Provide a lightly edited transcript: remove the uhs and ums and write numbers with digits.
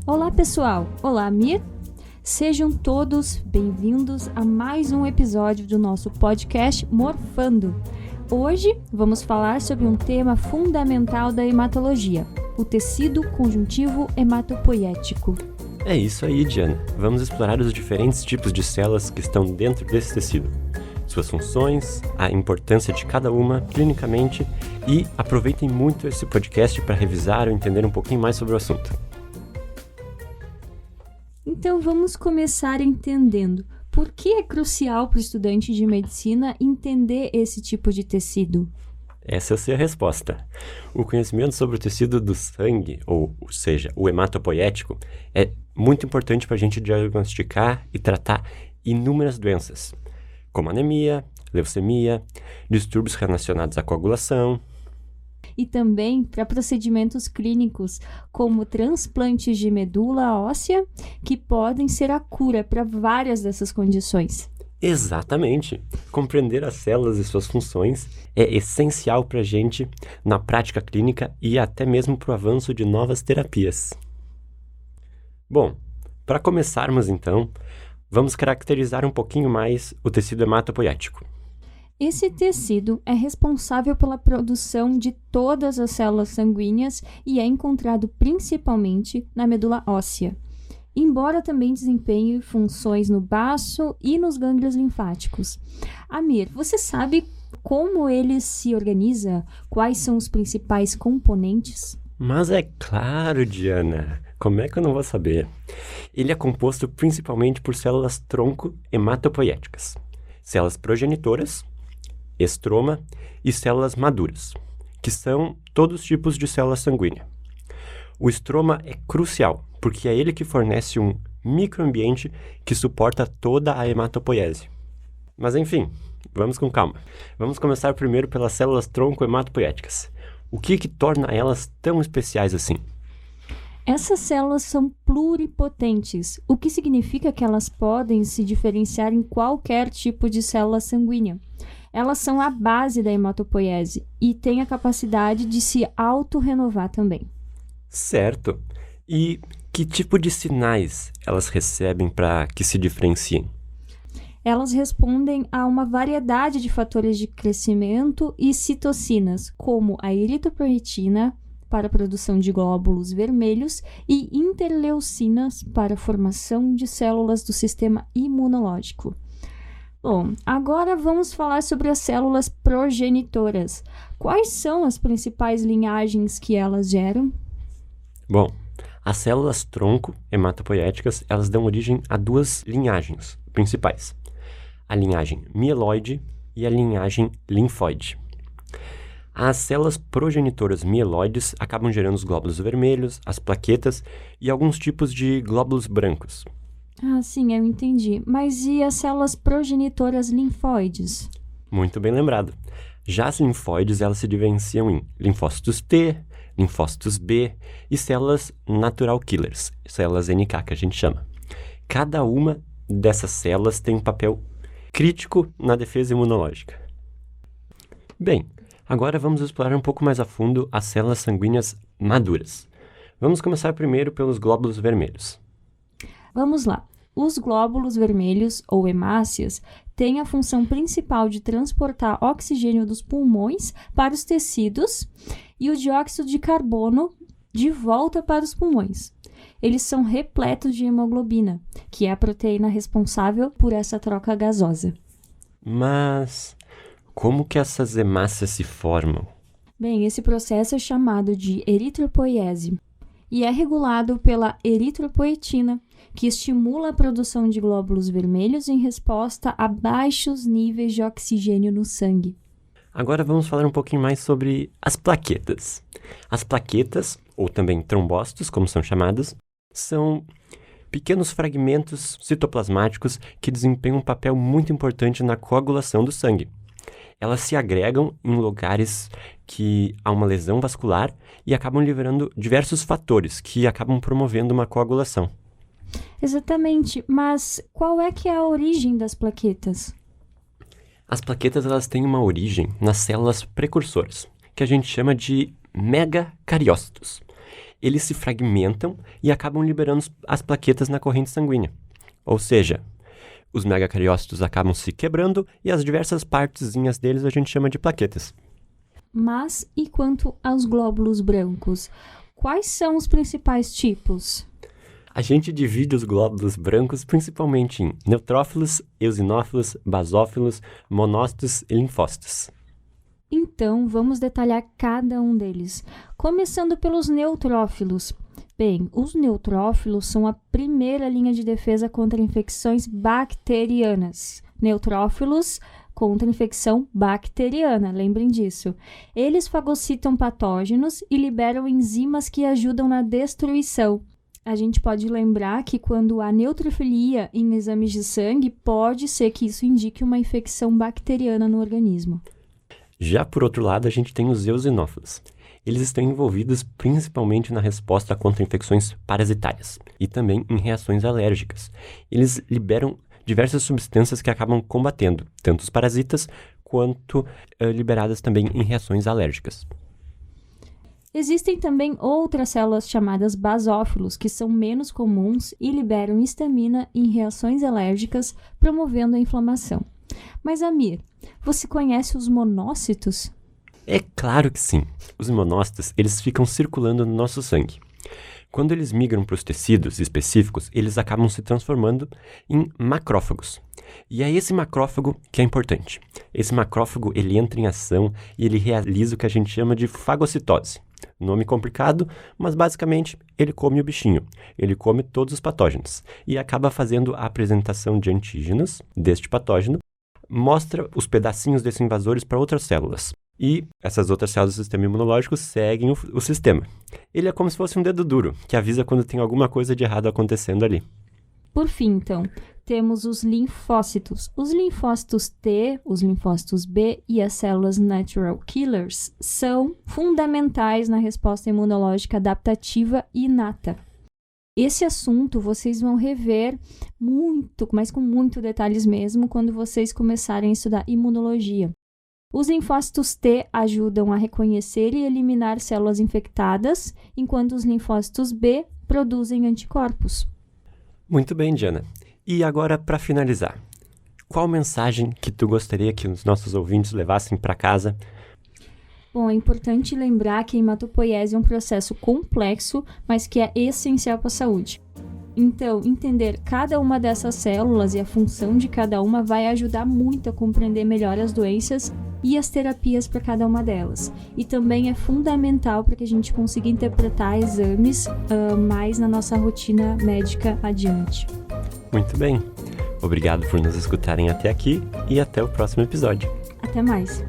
Olá pessoal, olá Mir, sejam todos bem-vindos a mais um episódio do nosso podcast Morfando. Hoje vamos falar sobre um tema fundamental da hematologia, o tecido conjuntivo hematopoético. É isso aí, Diana. Vamos explorar os diferentes tipos de células que estão dentro desse tecido, suas funções, a importância de cada uma clinicamente e aproveitem muito esse podcast para revisar ou entender um pouquinho mais sobre o assunto. Então vamos começar entendendo por que é crucial para o estudante de medicina entender esse tipo de tecido. Essa eu sei a resposta. O conhecimento sobre o tecido do sangue, ou seja, o hematopoético, é muito importante para a gente diagnosticar e tratar inúmeras doenças, como anemia, leucemia, distúrbios relacionados à coagulação. E também para procedimentos clínicos, como transplantes de medula óssea, que podem ser a cura para várias dessas condições. Exatamente! Compreender as células e suas funções é essencial para a gente na prática clínica e até mesmo para o avanço de novas terapias. Bom, para começarmos então, vamos caracterizar um pouquinho mais o tecido hematopoético. Esse tecido é responsável pela produção de todas as células sanguíneas e é encontrado principalmente na medula óssea, embora também desempenhe funções no baço e nos gânglios linfáticos. Amir, você sabe como ele se organiza? Quais são os principais componentes? Mas é claro, Diana! Como é que eu não vou saber? Ele é composto principalmente por células tronco hematopoéticas, células progenitoras, estroma e células maduras, que são todos os tipos de célula sanguínea. O estroma é crucial, porque é ele que fornece um microambiente que suporta toda a hematopoiese. Mas enfim, vamos com calma. Vamos começar primeiro pelas células tronco hematopoéticas. O que torna elas tão especiais assim? Essas células são pluripotentes, o que significa que elas podem se diferenciar em qualquer tipo de célula sanguínea. Elas são a base da hematopoiese e têm a capacidade de se autorrenovar também. Certo. E que tipo de sinais elas recebem para que se diferenciem? Elas respondem a uma variedade de fatores de crescimento e citocinas, como a eritropoetina, para a produção de glóbulos vermelhos, e interleucinas, para a formação de células do sistema imunológico. Bom, agora vamos falar sobre as células progenitoras. Quais são as principais linhagens que elas geram? Bom, as células tronco hematopoéticas, elas dão origem a duas linhagens principais. A linhagem mieloide e a linhagem linfóide. As células progenitoras mieloides acabam gerando os glóbulos vermelhos, as plaquetas e alguns tipos de glóbulos brancos. Ah, sim, eu entendi. Mas e as células progenitoras linfóides? Muito bem lembrado. Já as linfóides, elas se diferenciam em linfócitos T, linfócitos B e células natural killers, células NK que a gente chama. Cada uma dessas células tem um papel crítico na defesa imunológica. Bem, agora vamos explorar um pouco mais a fundo as células sanguíneas maduras. Vamos começar primeiro pelos glóbulos vermelhos. Vamos lá. Os glóbulos vermelhos, ou hemácias, têm a função principal de transportar oxigênio dos pulmões para os tecidos e o dióxido de carbono de volta para os pulmões. Eles são repletos de hemoglobina, que é a proteína responsável por essa troca gasosa. Mas como que essas hemácias se formam? Bem, esse processo é chamado de eritropoiese e é regulado pela eritropoetina, que estimula a produção de glóbulos vermelhos em resposta a baixos níveis de oxigênio no sangue. Agora vamos falar um pouquinho mais sobre as plaquetas. As plaquetas, ou também trombócitos, como são chamados, são pequenos fragmentos citoplasmáticos que desempenham um papel muito importante na coagulação do sangue. Elas se agregam em lugares que há uma lesão vascular e acabam liberando diversos fatores que acabam promovendo uma coagulação. Exatamente, mas qual é que é a origem das plaquetas? As plaquetas elas têm uma origem nas células precursoras, que a gente chama de megacariócitos. eles se fragmentam e acabam liberando as plaquetas na corrente sanguínea. Ou seja, os megacariócitos acabam se quebrando e as diversas partezinhas deles a gente chama de plaquetas. Mas e quanto aos glóbulos brancos? Quais são os principais tipos? A gente divide os glóbulos brancos principalmente em neutrófilos, eosinófilos, basófilos, monócitos e linfócitos. Então, vamos detalhar cada um deles, começando pelos neutrófilos. Bem, os neutrófilos são a primeira linha de defesa contra infecções bacterianas. Neutrófilos contra infecção bacteriana, lembrem disso. Eles fagocitam patógenos e liberam enzimas que ajudam na destruição. A gente pode lembrar que quando há neutrofilia em exames de sangue, pode ser que isso indique uma infecção bacteriana no organismo. Já por outro lado, a gente tem os eosinófilos. Eles estão envolvidos principalmente na resposta contra infecções parasitárias e também em reações alérgicas. Eles liberam diversas substâncias que acabam combatendo tanto os parasitas quanto liberadas também em reações alérgicas. Existem também outras células chamadas basófilos, que são menos comuns e liberam histamina em reações alérgicas, promovendo a inflamação. Mas, Amir, você conhece os monócitos? É claro que sim. Os monócitos, eles ficam circulando no nosso sangue. Quando eles migram para os tecidos específicos, eles acabam se transformando em macrófagos. E é esse macrófago que é importante. Esse macrófago, ele entra em ação e ele realiza o que a gente chama de fagocitose. Nome complicado, mas basicamente ele come o bichinho. Ele come todos os patógenos e acaba fazendo a apresentação de antígenos deste patógeno, mostra os pedacinhos desses invasores para outras células. E essas outras células do sistema imunológico seguem o sistema. Ele é como se fosse um dedo duro, que avisa quando tem alguma coisa de errado acontecendo ali. Por fim, então, temos os linfócitos. Os linfócitos T, os linfócitos B e as células natural killers são fundamentais na resposta imunológica adaptativa inata. Esse assunto vocês vão rever muito, mas com muito detalhes mesmo, quando vocês começarem a estudar imunologia. Os linfócitos T ajudam a reconhecer e eliminar células infectadas, enquanto os linfócitos B produzem anticorpos. Muito bem, Diana. E agora, para finalizar, qual mensagem que tu gostaria que os nossos ouvintes levassem para casa? Bom, é importante lembrar que a hematopoiese é um processo complexo, mas que é essencial para a saúde. Então, entender cada uma dessas células e a função de cada uma vai ajudar muito a compreender melhor as doenças e as terapias para cada uma delas. E também é fundamental para que a gente consiga interpretar exames mais na nossa rotina médica adiante. Muito bem. Obrigado por nos escutarem até aqui e até o próximo episódio. Até mais!